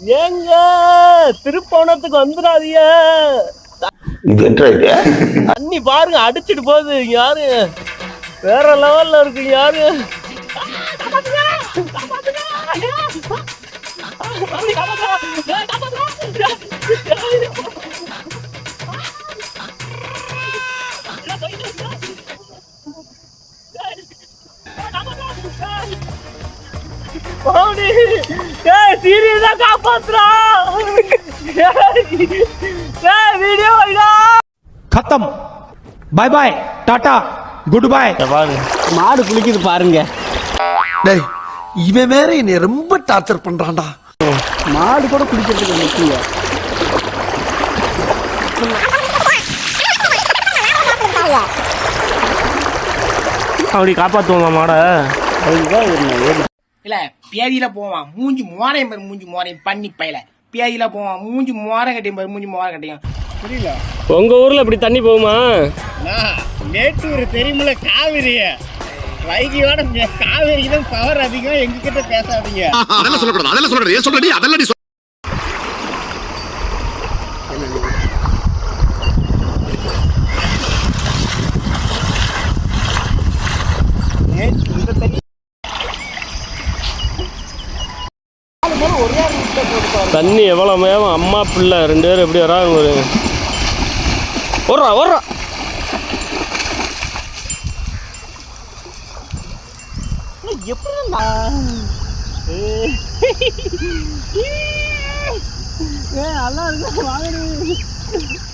ஏங்க திருப்போணத்துக்கு வந்துடாதீங்க. தண்ணி பாருங்க அடிச்சிட்டு போகுது. யாரு வேற லெவல்ல இருக்கு. யாரு சீரியஸா காப்பாத்துறா. வீடியோ खत्म bye bye tata good bye மாடு குளிக்குது பாருங்க. டேய் இவன் வேற என்னை ரொம்ப டார்ச்சர் பண்றான்டா. மாடு கூட குளிக்கிறதுக்கு நிற்குங்க. அப்படி காப்பாத்துவோமா மாட? இல்ல பேதியில போவான் மூஞ்சி மோரையும் பாரு, மூஞ்சி மோரையும் பண்ணி பையில பேதியில போவான் மூஞ்சி மோர கட்டியும் பாரு, மூஞ்சி மோர கட்டியும். புரியல. உங்க ஊர்ல இப்படி தண்ணி போகுமா? மேட்டூர் தெரியுமில்ல, காவிரிய வைகையோட காவேரிக்கு தான் பவர் அதிகம். எங்க கிட்ட பேசாதீங்க. அதெல்லாம் சொல்லக்கூடாது, அதெல்லாம் சொல்லக்கூடாது. ஏன் சொல்றடி? அதெல்லாம் நீ தண்ணி எவ்வளவு மேகம். அம்மா பிள்ளை 2 பேரும் எப்படி வராங்க ஒரு ஓடுறா. எப்படி நல்லா இருக்கு.